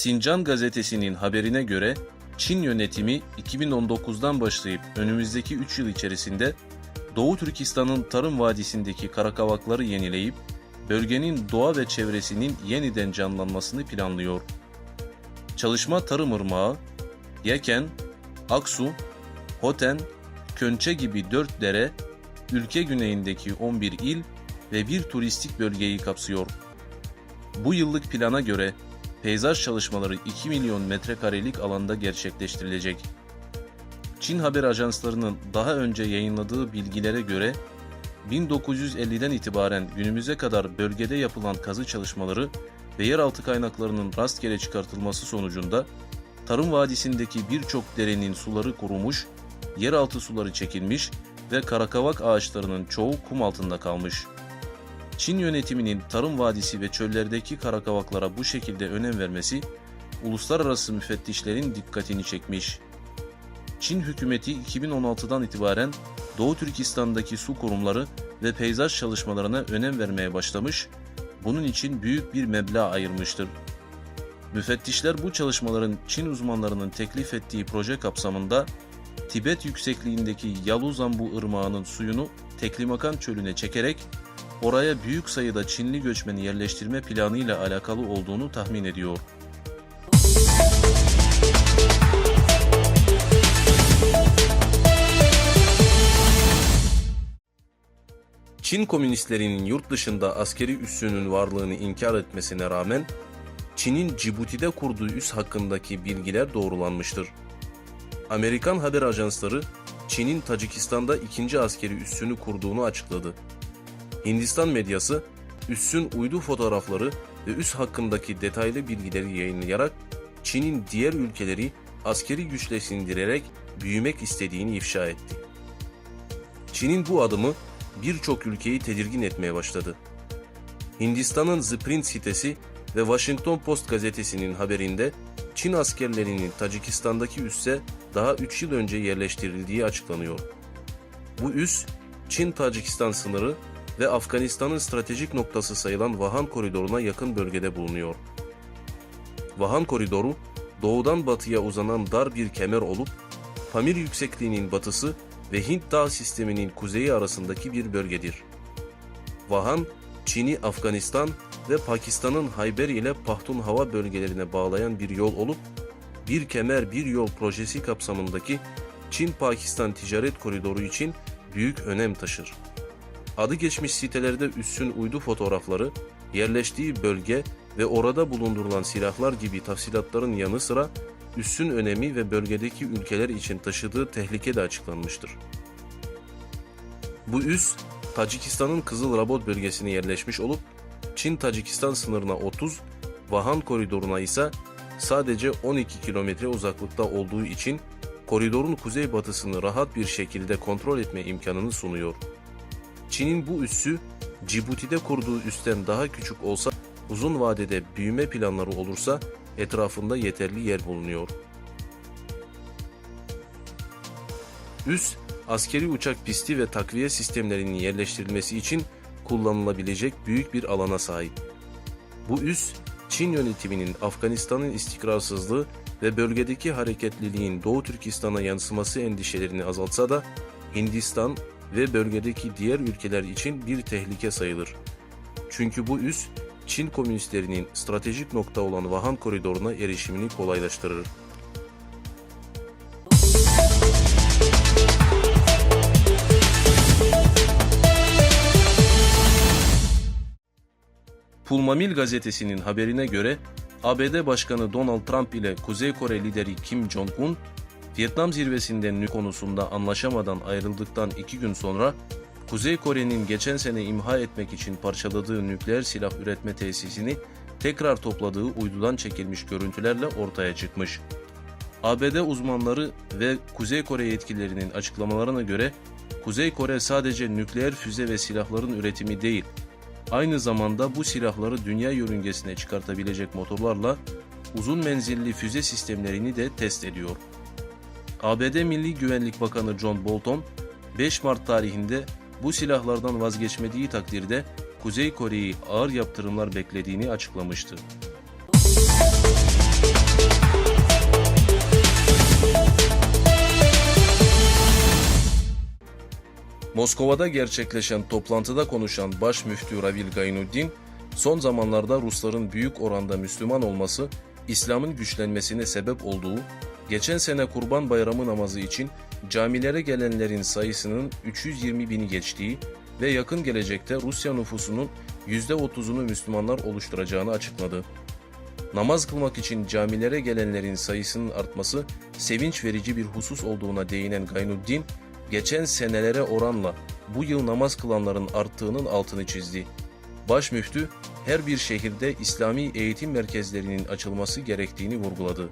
Sincan gazetesinin haberine göre Çin yönetimi 2019'dan başlayıp önümüzdeki 3 yıl içerisinde Doğu Türkistan'ın Tarım Vadisi'ndeki karakavakları yenileyip bölgenin doğa ve çevresinin yeniden canlanmasını planlıyor. Çalışma Tarım Irmağı, Yeken, Aksu, Hoten, Könçe gibi 4 dere, ülke güneyindeki 11 il ve bir turistik bölgeyi kapsıyor. Bu yıllık plana göre peyzaj çalışmaları 2 milyon metrekarelik alanda gerçekleştirilecek. Çin haber ajanslarının daha önce yayınladığı bilgilere göre 1950'den itibaren günümüze kadar bölgede yapılan kazı çalışmaları ve yeraltı kaynaklarının rastgele çıkartılması sonucunda Tarım Vadisi'ndeki birçok derenin suları kurumuş, yeraltı suları çekilmiş ve karakavak ağaçlarının çoğu kum altında kalmış. Çin yönetiminin Tarım Vadisi ve çöllerdeki karakavaklara bu şekilde önem vermesi, uluslararası müfettişlerin dikkatini çekmiş. Çin hükümeti 2016'dan itibaren Doğu Türkistan'daki su kurumları ve peyzaj çalışmalarına önem vermeye başlamış, bunun için büyük bir meblağ ayırmıştır. Müfettişler bu çalışmaların Çin uzmanlarının teklif ettiği proje kapsamında Tibet yüksekliğindeki Yaluzambu Irmağı'nın suyunu Teklimakan Çölü'ne çekerek oraya büyük sayıda Çinli göçmeni yerleştirme planıyla alakalı olduğunu tahmin ediyor. Çin komünistlerinin yurt dışında askeri üssünün varlığını inkar etmesine rağmen Çin'in Cibuti'de kurduğu üs hakkındaki bilgiler doğrulanmıştır. Amerikan haber ajansları Çin'in Tacikistan'da ikinci askeri üssünü kurduğunu açıkladı. Hindistan medyası üssün uydu fotoğrafları ve üs hakkındaki detaylı bilgileri yayınlayarak Çin'in diğer ülkeleri askeri güçle sindirerek büyümek istediğini ifşa etti. Çin'in bu adımı birçok ülkeyi tedirgin etmeye başladı. Hindistan'ın The Print sitesi ve Washington Post gazetesinin haberinde Çin askerlerinin Tacikistan'daki üsse daha 3 yıl önce yerleştirildiği açıklanıyor. Bu üs, Çin-Tacikistan sınırı ve Afganistan'ın stratejik noktası sayılan Vahan Koridoru'na yakın bölgede bulunuyor. Vahan Koridoru, doğudan batıya uzanan dar bir kemer olup, Pamir yüksekliğinin batısı ve Hint dağ sisteminin kuzeyi arasındaki bir bölgedir. Vahan, Çin'i Afganistan ve Pakistan'ın Hayber ile Pahtunhava bölgelerine bağlayan bir yol olup, bir kemer bir yol projesi kapsamındaki Çin-Pakistan ticaret koridoru için büyük önem taşır. Adı geçmiş sitelerde üssün uydu fotoğrafları, yerleştiği bölge ve orada bulundurulan silahlar gibi tafsilatların yanı sıra üssün önemi ve bölgedeki ülkeler için taşıdığı tehlike de açıklanmıştır. Bu üs, Tacikistan'ın Kızıl Rabot bölgesine yerleşmiş olup, Çin-Tacikistan sınırına 30, Vahan koridoruna ise sadece 12 kilometre uzaklıkta olduğu için koridorun kuzeybatısını rahat bir şekilde kontrol etme imkanını sunuyor. Çin'in bu üssü, Cibuti'de kurduğu üstten daha küçük olsa, uzun vadede büyüme planları olursa etrafında yeterli yer bulunuyor. Üs, askeri uçak pisti ve takviye sistemlerinin yerleştirilmesi için kullanılabilecek büyük bir alana sahip. Bu üs, Çin yönetiminin Afganistan'ın istikrarsızlığı ve bölgedeki hareketliliğin Doğu Türkistan'a yansıması endişelerini azaltsa da Hindistan ve bölgedeki diğer ülkeler için bir tehlike sayılır. Çünkü bu üs, Çin komünistlerinin stratejik nokta olan Vahan koridoruna erişimini kolaylaştırır. Pulmamil gazetesinin haberine göre ABD Başkanı Donald Trump ile Kuzey Kore lideri Kim Jong-un, Vietnam zirvesinde nükleer konusunda anlaşamadan ayrıldıktan 2 gün sonra Kuzey Kore'nin geçen sene imha etmek için parçaladığı nükleer silah üretme tesisini tekrar topladığı uydudan çekilmiş görüntülerle ortaya çıkmış. ABD uzmanları ve Kuzey Kore yetkililerinin açıklamalarına göre Kuzey Kore sadece nükleer füze ve silahların üretimi değil, aynı zamanda bu silahları dünya yörüngesine çıkartabilecek motorlarla uzun menzilli füze sistemlerini de test ediyor. ABD Milli Güvenlik Bakanı John Bolton, 5 Mart tarihinde bu silahlardan vazgeçmediği takdirde Kuzey Kore'yi ağır yaptırımlar beklediğini açıklamıştı. Moskova'da gerçekleşen toplantıda konuşan Baş Müftü Ravil Gaynuddin, son zamanlarda Rusların büyük oranda Müslüman olması, İslam'ın güçlenmesine sebep olduğu, geçen sene Kurban Bayramı namazı için camilere gelenlerin sayısının 320 bini geçtiği ve yakın gelecekte Rusya nüfusunun %30'unu Müslümanlar oluşturacağını açıkladı. Namaz kılmak için camilere gelenlerin sayısının artması sevinç verici bir husus olduğuna değinen Gaynuddin, geçen senelere oranla bu yıl namaz kılanların arttığının altını çizdi. Baş müftü, her bir şehirde İslami eğitim merkezlerinin açılması gerektiğini vurguladı.